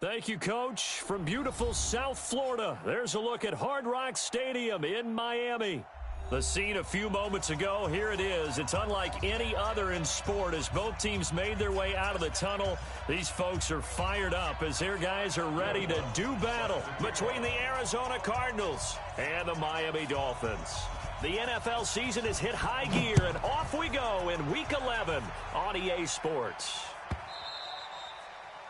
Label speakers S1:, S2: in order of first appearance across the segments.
S1: Thank you, Coach. From beautiful South Florida, there's a look at Hard Rock Stadium in Miami. The scene a few moments ago, here it is. It's unlike any other in sport as both teams made their way out of the tunnel. These folks are fired up as their guys are ready to do battle between the Arizona Cardinals and the Miami Dolphins. The NFL season has hit high gear, and off we go in Week 11 on EA Sports.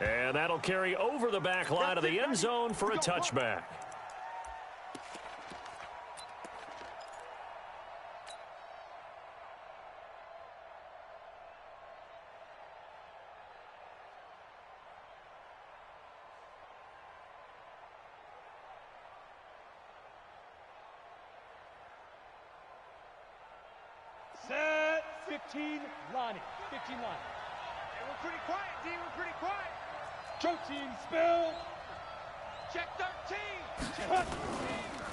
S1: And that'll carry over the back line of the end zone for a touchback.
S2: Set 15 Lonnie. 15 Lonnie.
S3: Hey, we're pretty quiet, D. We're pretty quiet.
S2: 13 Spill.
S3: Check 13. Check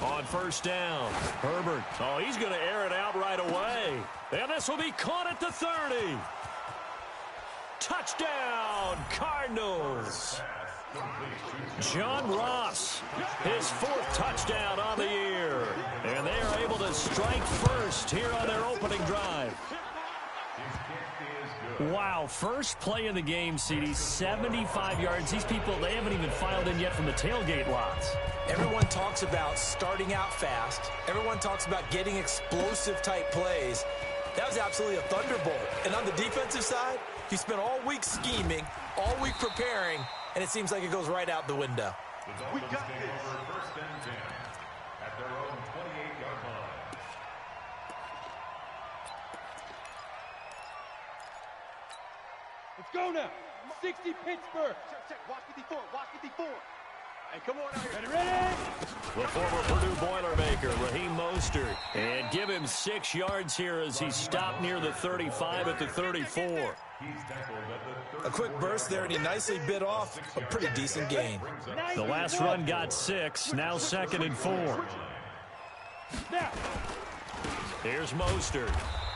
S3: 13.
S1: On first down, Herbert. Oh, he's going to air it out right away. And this will be caught at the 30. Touchdown, Cardinals. John Ross, his 4th touchdown on the year. And they are able to strike first here on their opening drive. Wow, first play of the game, CD, 75 yards. These people, they haven't even filed in yet from the tailgate lots.
S4: Everyone talks about starting out fast. Everyone talks about getting explosive-type plays. That was absolutely a thunderbolt. And on the defensive side, you spent all week scheming, all week preparing, and it seems like it goes right out the window.
S3: We got this.
S5: First and 10 at their own 28-yard line.
S2: Let's go now. 60 Pittsburgh.
S3: Check. Watch 54. Watch 54. Hey, come on out here.
S2: Ready?
S1: The former Purdue Boilermaker, Raheem Mostert. And give him 6 yards here as he stopped near the 35 at the 34.
S4: A quick burst there, and he nicely bit off a pretty decent gain.
S1: The last run got 6, now 2nd and 4.
S2: Now.
S1: Here's Mostert.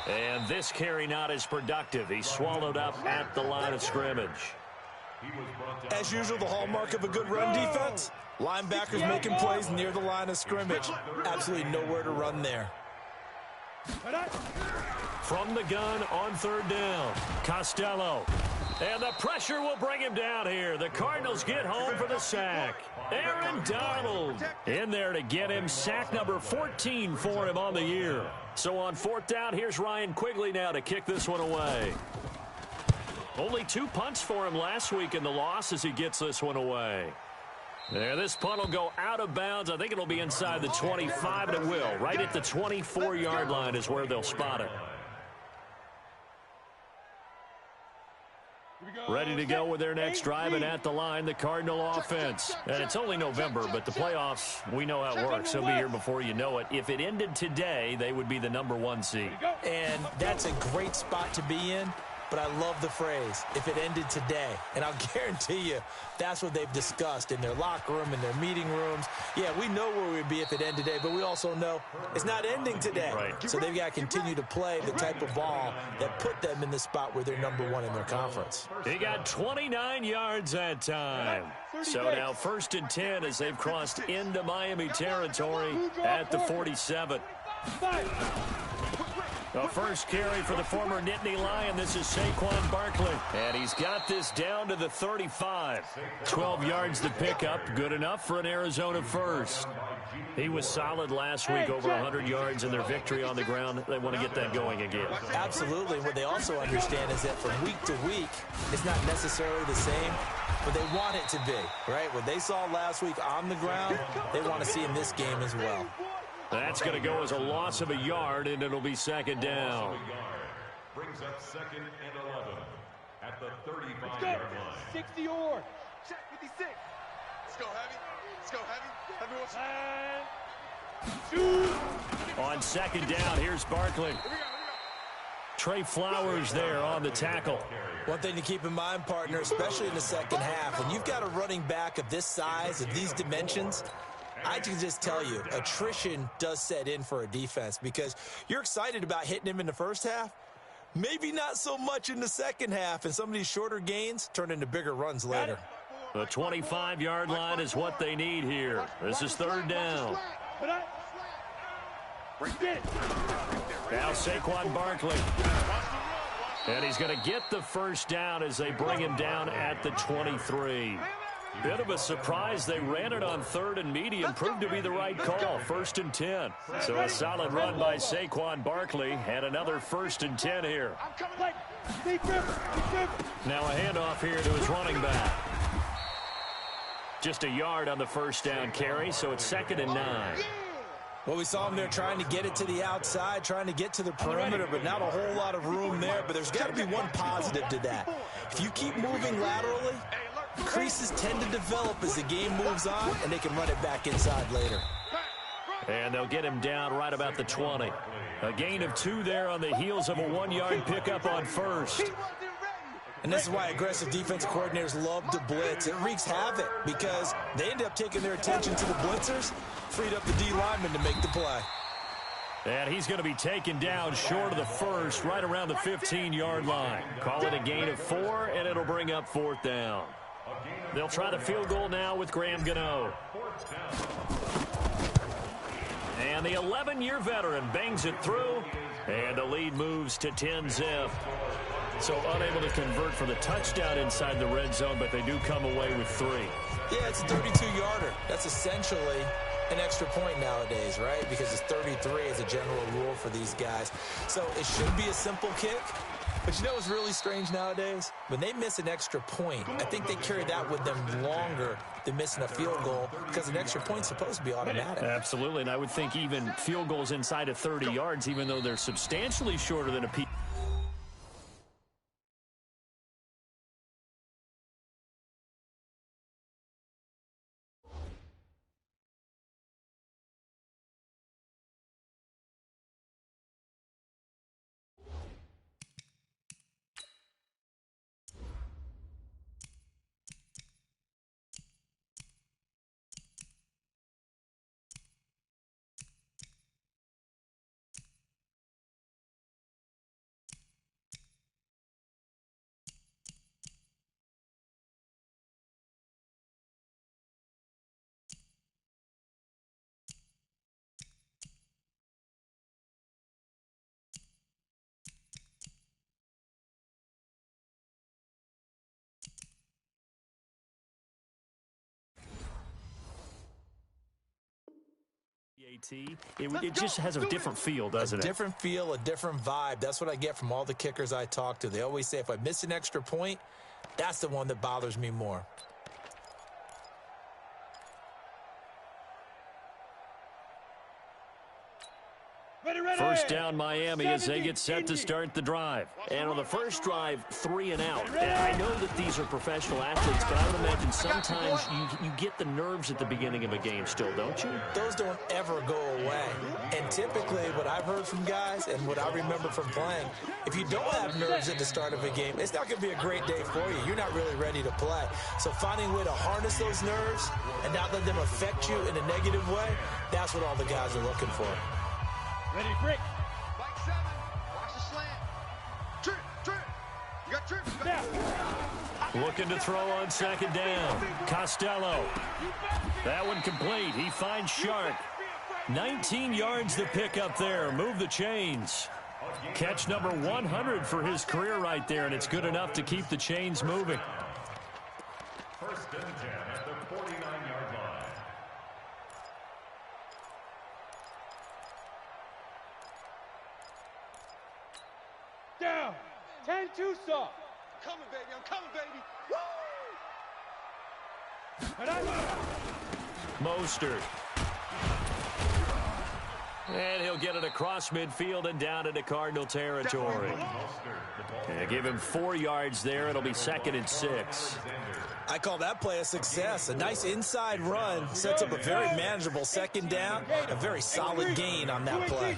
S1: And this carry not as productive. He's swallowed up at the line of scrimmage.
S4: As usual, the hallmark of a good run defense, linebackers making plays near the line of scrimmage. Absolutely nowhere to run there.
S1: From the gun on 3rd down, Costello. And the pressure will bring him down here. The Cardinals get home for the sack. Aaron Donald in there to get him. Sack number 14 for him on the year. So on 4th down, here's Ryan Quigley now to kick this one away. Only 2 punts for him last week in the loss as he gets this one away. There, this punt will go out of bounds. I think it'll be inside the 25, and it will. Right at the 24-yard line is where they'll spot it. Ready to go with their next drive, and at the line, the Cardinal offense. And it's only November, but the playoffs, we know how it works. They'll be here before you know it. If it ended today, they would be the #1 seed.
S4: And that's a great spot to be in. But I love the phrase, if it ended today. And I'll guarantee you, that's what they've discussed in their locker room, in their meeting rooms. Yeah, we know where we'd be if it ended today, but we also know it's not ending today.
S1: Right.
S4: So they've got to continue to play the type of ball that put them in the spot where they're #1 in their conference.
S1: He got 29 yards that time. So now 1st and 10 as they've crossed into Miami territory at the 47. The first carry for the former Nittany Lion. This is Saquon Barkley. And he's got this down to the 35. 12 yards to pick up. Good enough for an Arizona first. He was solid last week, over 100 yards in their victory on the ground. They want to get that going again.
S4: Absolutely. What they also understand is that from week to week, it's not necessarily the same, but they want it to be, right? What they saw last week on the ground, they want to see in this game as well.
S1: That's going to go as a loss of a yard, and it'll be 2nd down.
S5: Brings up 2nd and 11 at the 35-yard line.
S2: 60 or.
S3: Check 56. Let's go heavy. Let's go heavy.
S1: On 2nd down, here's Barkley. Trey Flowers there on the tackle.
S4: One thing to keep in mind, partner, especially in the second half, when you've got a running back of this size, of these dimensions, I can just tell you, attrition does set in for a defense because you're excited about hitting him in the first half. Maybe not so much in the second half, and some of these shorter gains turn into bigger runs later.
S1: The 25-yard line is what they need here. This is third down. Now Saquon Barkley. And he's going to get the first down as they bring him down at the 23. Bit of a surprise. They ran it on third and medium. Proved to be the right call. 1st and 10. So a solid run by Saquon Barkley. And another 1st and 10 here. Now a handoff here to his running back. Just a yard on the first down carry. So it's 2nd and 9.
S4: Well, we saw him there trying to get it to the outside, trying to get to the perimeter, but not a whole lot of room there. But there's got to be one positive to that. If you keep moving laterally, creases tend to develop as the game moves on, and they can run it back inside later.
S1: And they'll get him down right about the 20. A gain of 2 there on the heels of a 1-yard pickup on first.
S4: And this is why aggressive defensive coordinators love to blitz. It wreaks havoc because they end up taking their attention to the blitzers, freed up the D lineman to make the play.
S1: And he's going to be taken down short of the first, right around the 15-yard line. Call it a gain of 4, and it'll bring up 4th down. They'll try the field goal now with Graham Gano. And the 11-year veteran bangs it through, and the lead moves to 10-zip. So unable to convert for the touchdown inside the red zone, but they do come away with 3.
S4: Yeah, it's a 32-yarder. That's essentially an extra point nowadays, right? Because it's 33 as a general rule for these guys. So it should be a simple kick. But you know what's really strange nowadays? When they miss an extra point, I think they carry that with them longer than missing a field goal because an extra point's supposed to be automatic.
S1: Absolutely, and I would think even field goals inside of 30 yards, even though they're substantially shorter than a P. It just has a different feel, doesn't it?
S4: A different feel, a different vibe. That's what I get from all the kickers I talk to. They always say if I miss an extra point, that's the one that bothers me more.
S1: First down Miami as they get set to start the drive. And on the first drive, 3 and out. And I know that these are professional athletes, but I would imagine sometimes you get the nerves at the beginning of a game still, don't you?
S4: Those don't ever go away. And typically what I've heard from guys and what I remember from playing, if you don't have nerves at the start of a game, it's not going to be a great day for you. You're not really ready to play. So finding a way to harness those nerves and not let them affect you in a negative way, that's what all the guys are looking for.
S2: Ready, break.
S3: Like 7. Watch the slant. Trip. You got trip.
S1: Looking to throw on second down. Costello. That one complete. He finds Shark. 19 yards to pick up there. Move the chains. Catch number 100 for his career right there, and it's good enough to keep the chains moving.
S5: First and 10 at the 49-yard line.
S2: Down. 10 Tucson.
S3: Coming, baby. I'm coming, baby. Woo!
S1: Mostert. And he'll get it across midfield and down into Cardinal territory. And give him 4 yards there. It'll be 2nd and 6.
S4: I call that play a success. A nice inside run sets up a very manageable second down. A very solid gain on that play.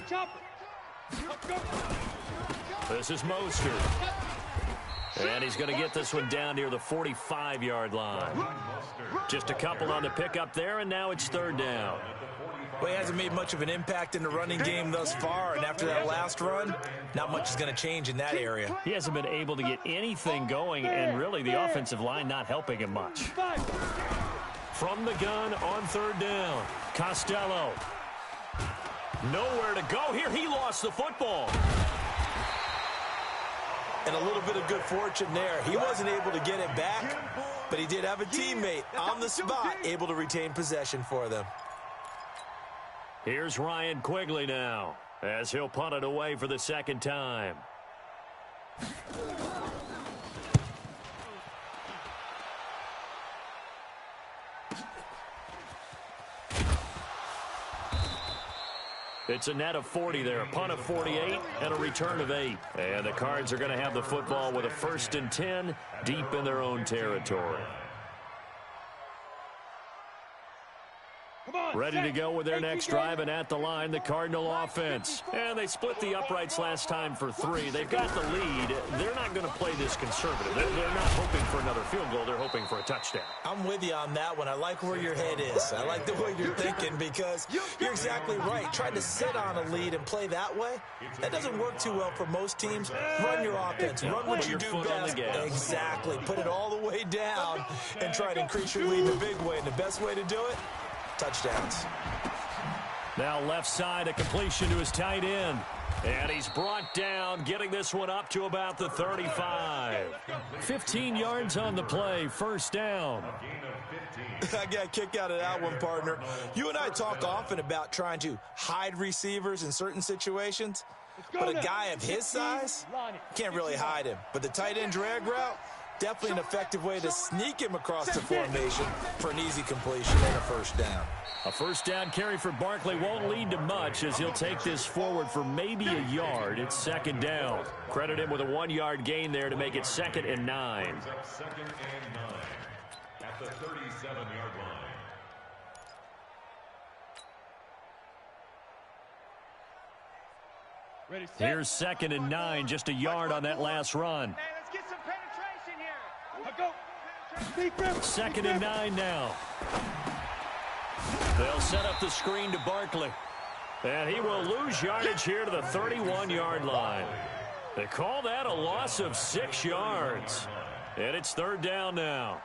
S1: This is Mostert. And he's going to get this one down near the 45-yard line. Just a couple on the pickup there, and now it's 3rd down.
S4: Well, he hasn't made much of an impact in the running game thus far, and after that last run, not much is going to change in that area.
S1: He hasn't been able to get anything going, and really the offensive line not helping him much. From the gun on third down, Costello. Nowhere to go here. He lost the football.
S4: And a little bit of good fortune there. He wasn't able to get it back, but he did have a teammate on the spot able to retain possession for them.
S1: Here's Ryan Quigley now, as he'll punt it away for the second time. It's a net of 40 there, a punt of 48, and a return of 8. And the Cards are going to have the football with a 1st and 10 deep in their own territory. Ready to go with their next drive, and at the line, the Cardinal offense. And they split the uprights last time for 3. They've got the lead. They're not going to play this conservative. They're not hoping for another field goal. They're hoping for a touchdown.
S4: I'm with you on that one. I like where your head is. I like the way you're thinking because you're exactly right. Trying to sit on a lead and play that way, that doesn't work too well for most teams. Run your offense. Run what you do best. Exactly. Put it all the way down and try to increase your lead in a big way. And the best way to do it, touchdowns.
S1: Now left side, a completion to his tight end. And he's brought down, getting this one up to about the 35. 15 yards on the play, first down.
S4: I got a kick out of that one, partner. You and I talk often about trying to hide receivers in certain situations. But a guy of his size, can't really hide him. But the tight end drag route, definitely an effective way to sneak him across the formation for an easy completion and a first down.
S1: A first down carry for Barkley won't lead to much as he'll take this forward for maybe a yard. It's second down. Credit him with a 1-yard gain there to make it 2nd and 9.
S5: Second and 9 at the 37-yard line.
S2: Ready, set.
S1: Here's 2nd and 9, just a yard on that last run.
S3: Hey, let's get some penetration here.
S2: Go.
S1: 2nd and 9 now. They'll set up the screen to Barkley. And he will lose yardage here to the 31-yard line. They call that a loss of 6 yards. And it's third down now.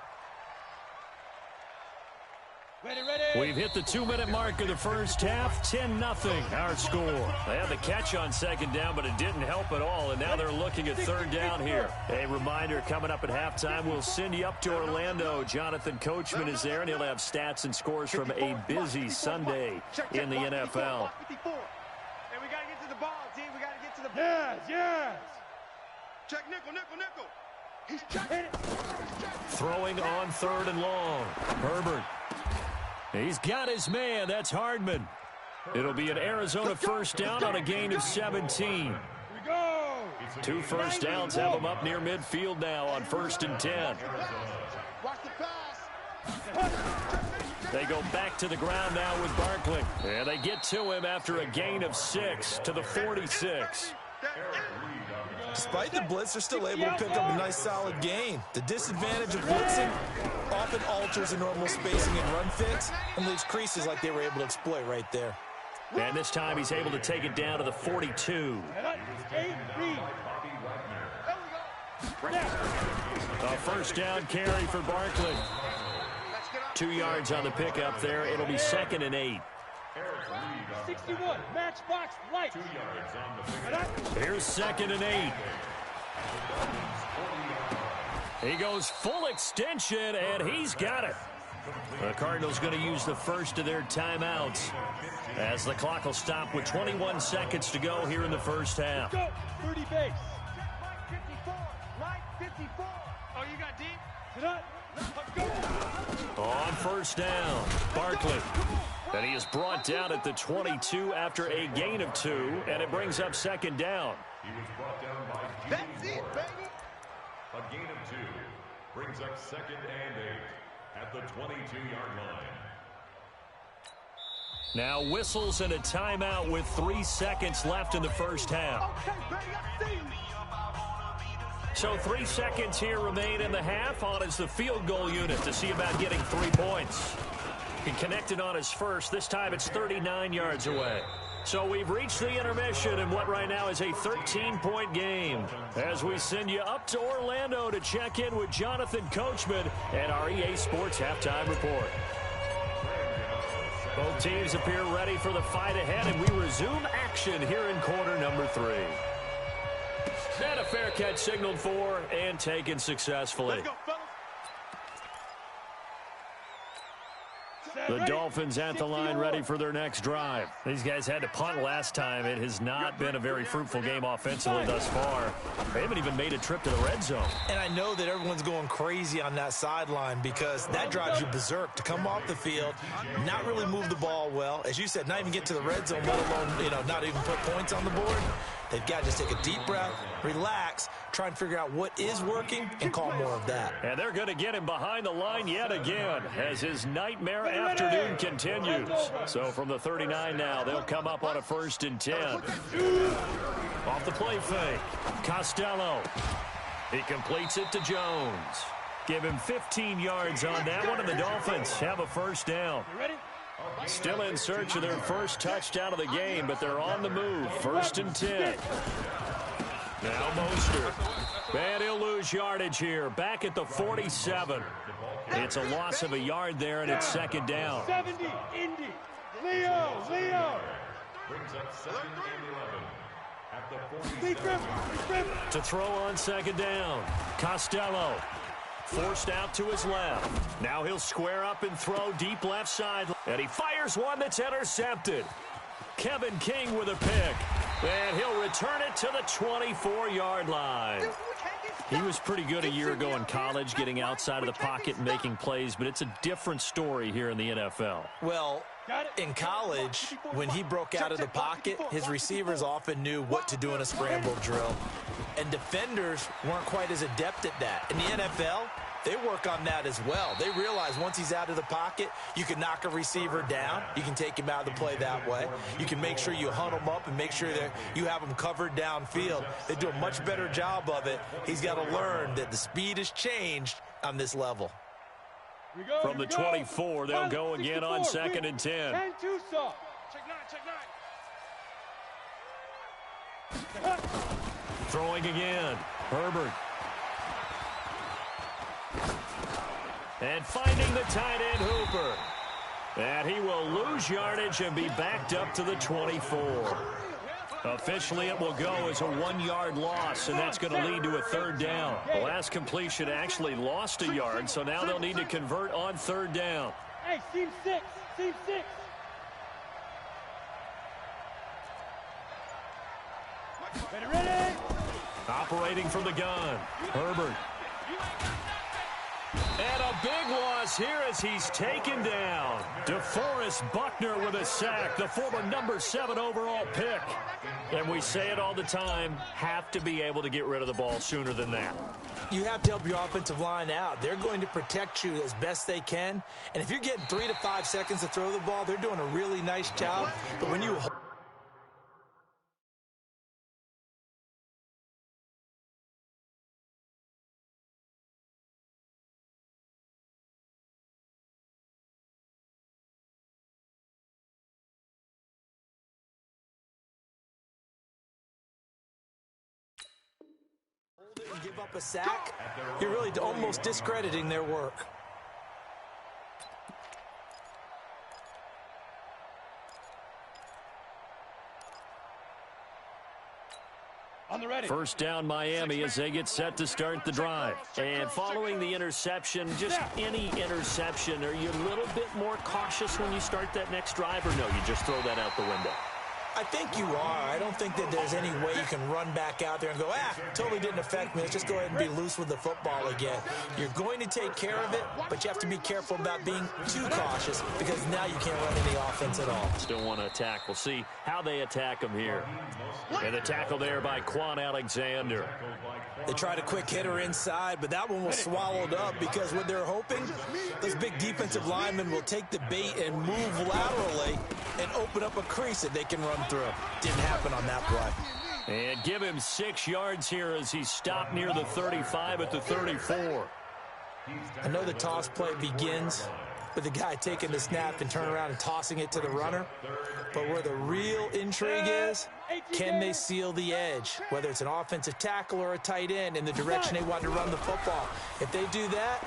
S2: Ready.
S1: We've hit the 2-minute mark of the first half. 10-0 our score. They had the catch on second down, but it didn't help at all. And now they're looking at third down here. A reminder, coming up at halftime, we'll send you up to Orlando. Jonathan Coachman is there, and he'll have stats and scores from a busy Sunday in the NFL.
S3: And we got to get to the ball, team. We got to get to the ball.
S2: Yes.
S3: Check nickel. He's checking.
S1: Throwing on 3rd and long. Herbert. He's got his man. That's Hardman. It'll be an Arizona first down on a gain of 17.
S2: Here we go.
S1: 2 first downs have them up near midfield now on 1st and 10.
S3: Watch the pass.
S1: They go back to the ground now with Barkley. And they get to him after a gain of 6 to the 46.
S4: Despite the blitz, they're still able to pick up a nice solid gain. The disadvantage of blitzing often alters the normal spacing and run fits and leaves creases like they were able to exploit right there.
S1: And this time he's able to take it down to the 42. A first down carry for Barkley. 2 yards on the pickup there. It'll be 2nd and 8.
S2: 61, matchbox light.
S1: Here's 2nd and 8. He goes full extension, and he's got it. The Cardinals going to use the first of their timeouts as the clock will stop with 21 seconds to go here in the first half.
S2: Go, 30 base.
S3: Right 54. Oh, you got deep?
S1: On first down, Barkley. And he is brought down at the 22 after a gain of 2, and it brings up 2nd down.
S5: He was brought down by
S3: That's it, baby.
S5: a gain of 2. Brings up 2nd and 8 at the 22-yard line.
S1: Now whistles and a timeout with 3 seconds left in the first half.
S3: Okay, baby, I see you.
S1: So 3 seconds here remain in the half. On is the field goal unit to see about getting 3 points. He connected on his first. This time it's 39 yards away. So we've reached the intermission in what right now is a 13-point game as we send you up to Orlando to check in with Jonathan Coachman and our EA Sports Halftime Report. Both teams appear ready for the fight ahead, and we resume action here in quarter number 3. And a fair catch signaled for and taken successfully. The Dolphins at the line ready for their next drive. These guys had to punt last time. It has not been a very fruitful game offensively thus far. They haven't even made a trip to the red zone.
S4: And I know that everyone's going crazy on that sideline because that drives you berserk to come off the field, not really move the ball well. As you said, not even get to the red zone, let alone, not even put points on the board. They've got to just take a deep breath, relax, try and figure out what is working, and call more of that.
S1: And they're going to get him behind the line yet again as his nightmare afternoon continues. So from the 39 now, they'll come up on a 1st and 10. Off the play fake, Costello. He completes it to Jones. Give him 15 yards on that one, and the Dolphins have a 1st down. Still in search of their first touchdown of the game, but they're on the move. 1st and 10. Now Mostert. And he'll lose yardage here. Back at the 47. It's a loss of a yard there, and it's 2nd down.
S2: 70, Indy. Leo.
S5: Brings up 2nd and 11 at the 47.
S1: To throw on 2nd down. Costello. Forced out to his left. Now he'll square up and throw deep left side. And he fires one that's intercepted. Kevin King with a pick. And he'll return it to the 24-yard line. He was pretty good a year ago in college, getting outside of the pocket and making plays, but it's a different story here in the NFL.
S4: Well, in college, when he broke out of the pocket, his receivers often knew what to do in a scramble drill. And defenders weren't quite as adept at that. In the NFL, they work on that as well. They realize once he's out of the pocket, you can knock a receiver down. You can take him out of the play that way. You can make sure you hunt him up and make sure that you have him covered downfield. They do a much better job of it. He's got to learn that the speed has changed on this level.
S1: From the 24, they'll go again on 2nd and 10.
S2: 10-2 soft. Check 9.
S1: Throwing again. Herbert. And finding the tight end Hooper. And he will lose yardage and be backed up to the 24. Officially, it will go as a 1-yard loss, and that's going to lead to a 3rd down. The last completion actually lost a yard, so now they'll need to convert on 3rd down.
S2: Hey, seam 6. Ready.
S1: Operating from the gun, Herbert. And a big loss here as he's taken down. DeForest Buckner with a sack, the former number 7 overall pick. And we say it all the time, have to be able to get rid of the ball sooner than that.
S4: You have to help your offensive line out. They're going to protect you as best they can. And if you're getting 3 to 5 seconds to throw the ball, they're doing a really nice job. But when you and give up a sack, you're really almost discrediting their work.
S2: On the ready.
S1: 1st down Miami as they get set to start the drive. And following the interception, just any interception, are you a little bit more cautious when you start that next drive, or no, you just throw that out the window?
S4: I think you are. I don't think that there's any way you can run back out there and go, totally didn't affect me. Let's just go ahead and be loose with the football again. You're going to take care of it, but you have to be careful about being too cautious because now you can't run any offense at all.
S1: Still want to attack. We'll see how they attack him here. And the tackle there by Quan Alexander.
S4: They tried a quick hitter inside, but that one was swallowed up because what they're hoping, those big defensive linemen will take the bait and move laterally and open up a crease that they can run through. Didn't happen on that play.
S1: And give him 6 yards here as he stopped near the 35 at the 34.
S4: I know the toss play begins with the guy taking the snap and turning around and tossing it to the runner. But where the real intrigue is, can they seal the edge, whether it's an offensive tackle or a tight end, in the direction they want to run the football? If they do that,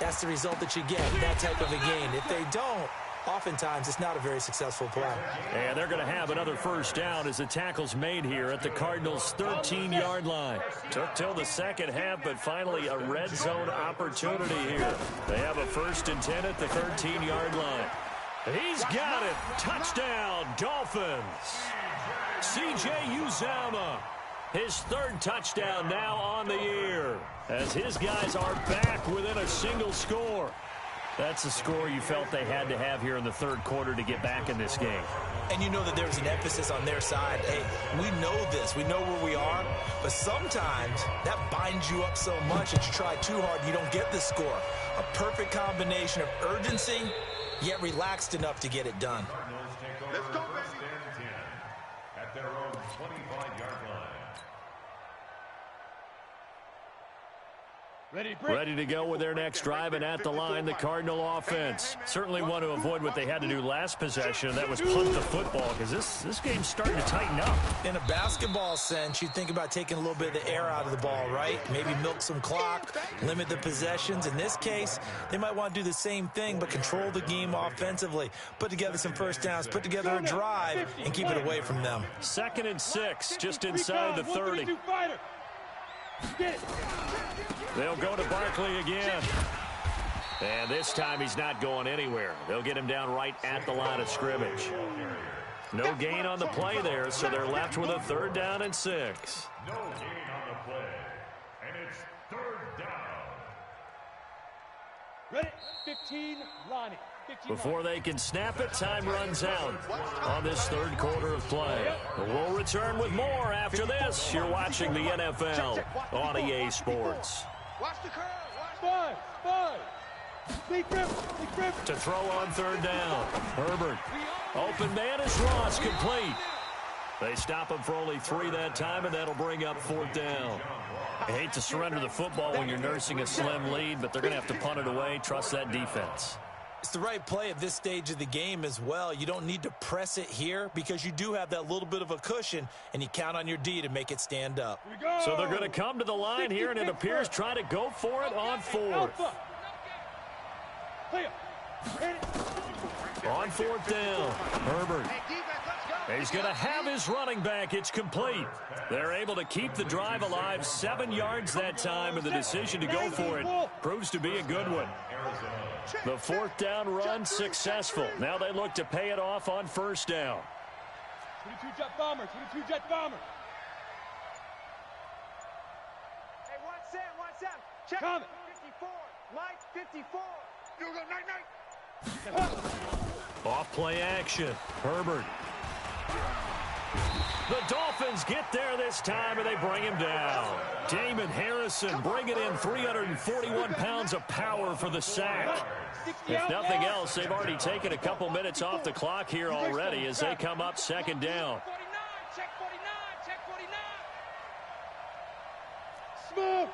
S4: that's the result that you get, that type of a gain. If they don't, oftentimes it's not a very successful play.
S1: And they're going to have another first down as the tackle's made here at the Cardinals' 13-yard line. Took till the second half, but finally a red zone opportunity here. They have a 1st and 10 at the 13-yard line. He's got it. Touchdown, Dolphins. C.J. Uzomah, his 3rd touchdown now on the year, as his guys are back within a single score. That's a score you felt they had to have here in the 3rd quarter to get back in this game.
S4: And you know that there's an emphasis on their side. Hey, we know this. We know where we are. But sometimes that binds you up so much that you try too hard, you don't get the score. A perfect combination of urgency, yet relaxed enough to get it done.
S3: Let's go, baby.
S5: At their own 25-yard line.
S1: Ready to go with their next drive, and at the line, the Cardinal offense. Certainly want to avoid what they had to do last possession, and that was punt the football, because this game's starting to tighten up.
S4: In a basketball sense, you think about taking a little bit of the air out of the ball, right? Maybe milk some clock, limit the possessions. In this case, they might want to do the same thing, but control the game offensively. Put together some first downs, put together a drive, and keep it away from them.
S1: 2nd and 6, just inside the 30. They'll go to Barkley again. And this time he's not going anywhere. They'll get him down right at the line of scrimmage. No gain on the play there, so they're left with a 3rd down and 6.
S5: No gain on the play. And it's 3rd down.
S2: Ready? 15, Lonnie.
S1: Before they can snap it, time runs out on this 3rd quarter of play. We'll return with more after this. You're watching the NFL on EA Sports.
S3: Watch the curve.
S2: Five.
S1: To throw on 3rd down. Herbert. Open man is Ross, complete. They stop him for only 3 that time, and that'll bring up 4th down. I hate to surrender the football when you're nursing a slim lead, but they're going to have to punt it away. Trust that defense.
S4: It's the right play at this stage of the game as well. You don't need to press it here because you do have that little bit of a cushion, and you count on your D to make it stand up.
S1: So they're going to come to the line here, and it appears trying to go for it on 4th. On 4th down, Herbert. He's going to have his running back. It's complete. They're able to keep the drive alive, 7 yards that time, and the decision to go for it proves to be a good one. The 4th down run successful. Now they look to pay it off on 1st down.
S2: 22 jet bombers.
S3: Hey, 1-7. Check.
S2: Coming.
S3: 54. Mike, 54. You go, night.
S1: Off play action. Herbert. The Dolphins get there this time, and they bring him down. Damon Harrison bringing in 341 pounds of power for the sack. If nothing else, they've already taken a couple minutes off the clock here already as they come up 2nd down.
S2: Check 49. Smooth.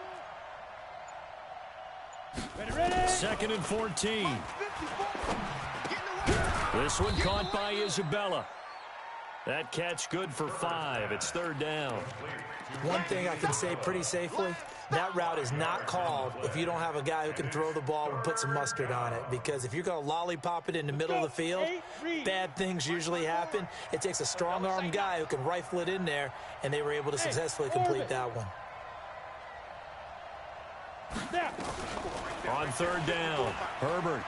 S2: Ready.
S1: 2nd and 14. This one caught by Isabella. That catch good for 5. It's 3rd down.
S4: One thing I can say pretty safely, that route is not called if you don't have a guy who can throw the ball and put some mustard on it. Because if you're going to lollipop it in the middle of the field, bad things usually happen. It takes a strong-armed guy who can rifle it in there, and they were able to successfully complete that one.
S1: On 3rd down, Herbert.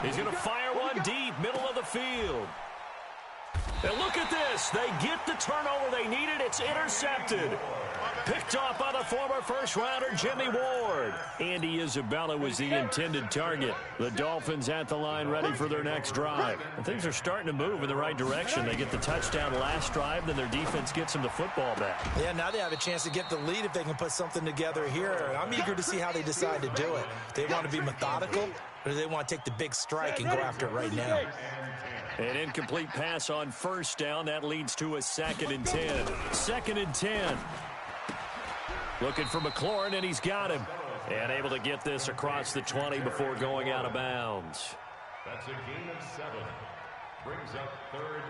S1: He's going to fire one deep, middle of the field. And look at this. They get the turnover they needed. It's intercepted. Picked off by the former first-rounder Jimmy Ward. Andy Isabella was the intended target. The Dolphins at the line ready for their next drive. And things are starting to move in the right direction. They get the touchdown last drive, then their defense gets them the football back.
S4: Yeah, now they have a chance to get the lead if they can put something together here. I'm eager to see how they decide to do it. Do they want to be methodical, or do they want to take the big strike and go after it right now?
S1: An incomplete pass on 1st down. That leads to a 2nd and 10. 2nd and 10. Looking for McLaurin, and he's got him. And able to get this across the 20 before going out of bounds.
S5: That's a gain of 7. Brings up 3rd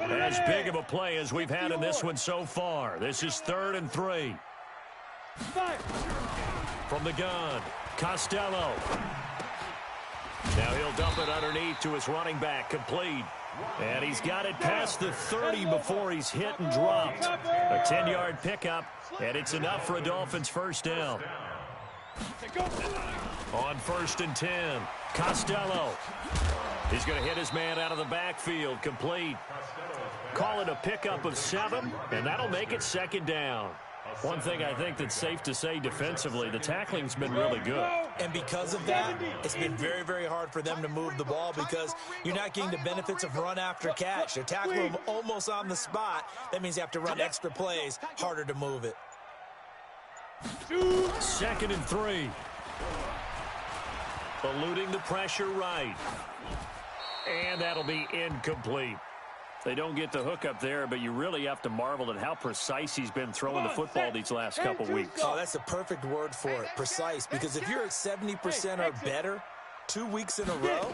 S5: and 3.
S1: As big of a play as we've had in this one so far. This is 3rd and 3. From the gun, Costello. Now he'll dump it underneath to his running back, complete. And he's got it past the 30 before he's hit and dropped. A 10-yard pickup, and it's enough for a Dolphins first down. On 1st and 10, Costello. He's going to hit his man out of the backfield, complete. Call it a pickup of 7, and that'll make it 2nd down. One thing I think that's safe to say defensively, the tackling's been really good.
S4: And because of that, it's been very, very hard for them to move the ball because you're not getting the benefits of run after catch. They're tackling them almost on the spot. That means you have to run extra plays, harder to move it.
S1: 2nd and 3. Eluding the pressure right. And that'll be incomplete. They don't get the hook up there, but you really have to marvel at how precise he's been throwing the football these last couple weeks.
S4: Oh, that's a perfect word for it, precise, because if you're at 70% or better 2 weeks in a row,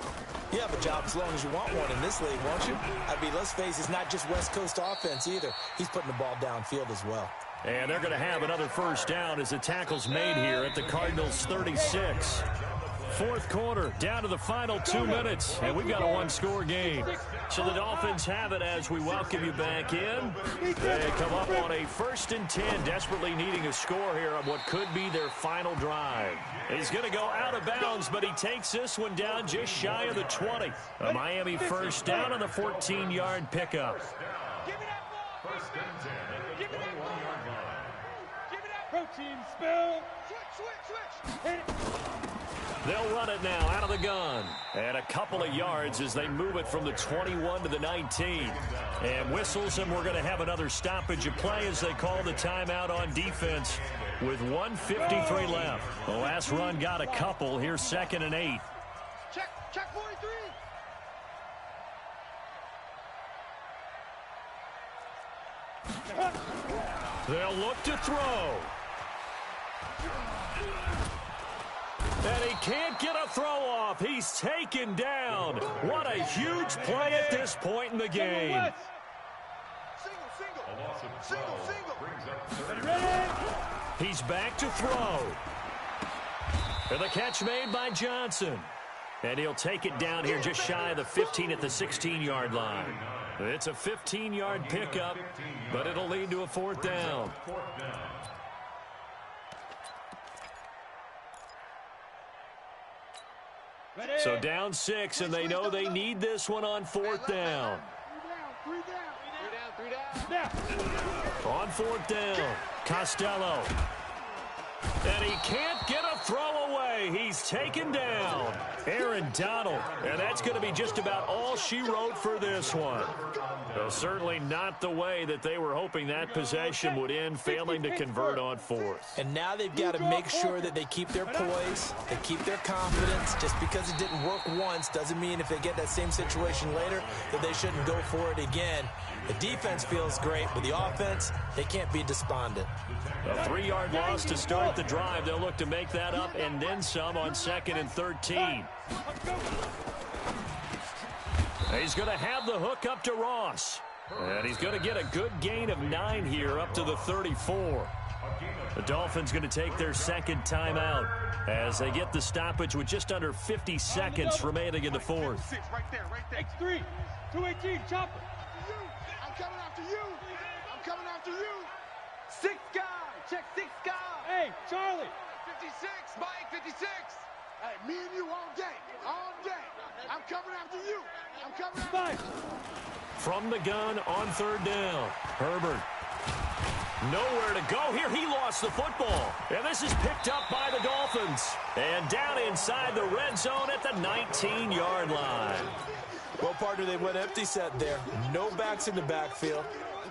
S4: you have a job as long as you want one in this league, won't you? I mean, let's face it, it's not just West Coast offense either. He's putting the ball downfield as well.
S1: And they're going to have another first down as the tackle's made here at the Cardinals' 36. 4th quarter, down to the final 2 minutes, and we've got a one-score game. So the Dolphins have it as we welcome you back in. They come up on a 1st and 10, desperately needing a score here on what could be their final drive. He's going to go out of bounds, but he takes this one down just shy of the 20. A Miami first down on the 14-yard pickup.
S2: Give me that ball.
S5: 1st and 10 at the 21-yard line.
S2: Give me that protein spill. Switch. Hit it.
S1: They'll run it now out of the gun. And a couple of yards as they move it from the 21 to the 19. And whistles, and we're going to have another stoppage of play as they call the timeout on defense with 1:53 left. The last run got a couple. Here's 2nd and 8.
S3: Check 43.
S1: They'll look to throw. And he can't get a throw off. He's taken down. What a huge play at this point in the game.
S3: Single.
S5: Brings up 30.
S1: He's back to throw. And the catch made by Johnson. And he'll take it down here just shy of the 15 at the 16-yard line. It's a 15-yard pickup, but it'll lead to a 4th down. So down 6, and they know they need this one on 4th down.
S3: Three down.
S1: On 4th down, Costello. And he can't get a throw away. He's taken down. Aaron Donald. And that's going to be just about all she wrote for this one. Well, certainly not the way that they were hoping that possession would end, failing to convert on 4th.
S4: And now they've got to make sure that they keep their poise, they keep their confidence. Just because it didn't work once doesn't mean if they get that same situation later that they shouldn't go for it again. The defense feels great, but the offense, they can't be despondent.
S1: A 3-yard loss to start the drive. They'll look to make that up and then some on 2nd and 13. He's going to have the hook up to Ross. And he's going to get a good gain of 9 here up to the 34. The Dolphins going to take their 2nd timeout as they get the stoppage with just under 50 seconds remaining in the 4th.
S3: Right there.
S2: X3. 218. Chopper.
S3: I'm coming after you.
S2: 6 guy. Check 6 guy. Hey, Charlie.
S3: 56. Mike, 56. Hey, me and you all day. I'm coming after you.
S1: From the gun on 3rd down. Herbert. Nowhere to go here. He lost the football. And this is picked up by the Dolphins. And down inside the red zone at the 19-yard line.
S4: Well, partner, they went empty set there. No backs in the backfield.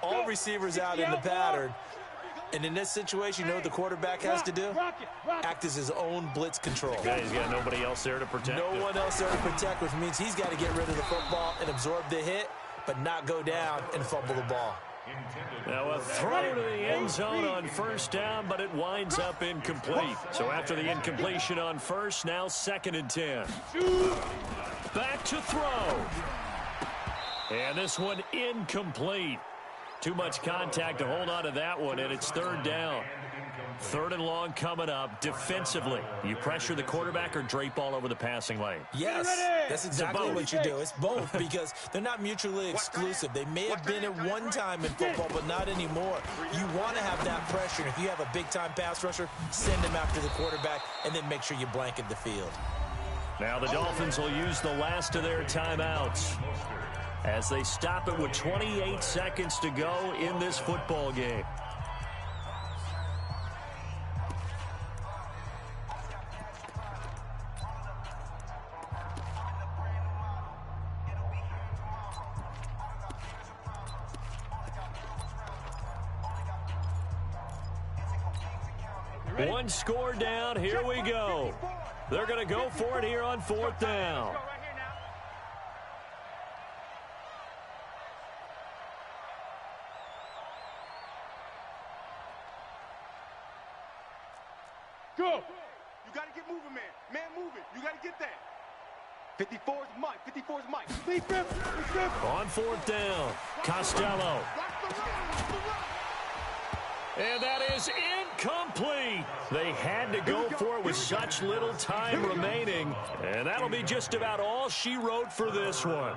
S4: All receivers out in the pattern. And in this situation, you know what the quarterback has to do? Act as his own blitz control.
S1: Yeah, he's got nobody else there to protect him.
S4: No one else there to protect, which means he's got to get rid of the football and absorb the hit, but not go down and fumble the ball.
S1: Now a throw to the end zone on 1st down, but it winds up incomplete. So after the incompletion on 1st, now 2nd and 10. back to throw. And this one incomplete. Too much contact to hold on to that one, and it's third down. Third and long coming up. Defensively, you pressure the quarterback or drape all over the passing lane?
S4: Yes, that's exactly what you do. It's both because they're not mutually exclusive. They may have been at one time in football, but not anymore. You want to have that pressure. If you have a big-time pass rusher, send him after the quarterback, and then make sure you blanket the field.
S1: Now the Dolphins will use the last of their timeouts as they stop it with 28 seconds to go in this football game. One score down. Here we go. They're going to go for it here on fourth down.
S2: Go.
S3: You got to get moving, man. Man moving. You got to get that. 54 is Mike. 54 is Mike.
S1: On fourth down, Costello. And that is incomplete. They had to go for it with such little time remaining. And that'll be just about all she wrote for this one.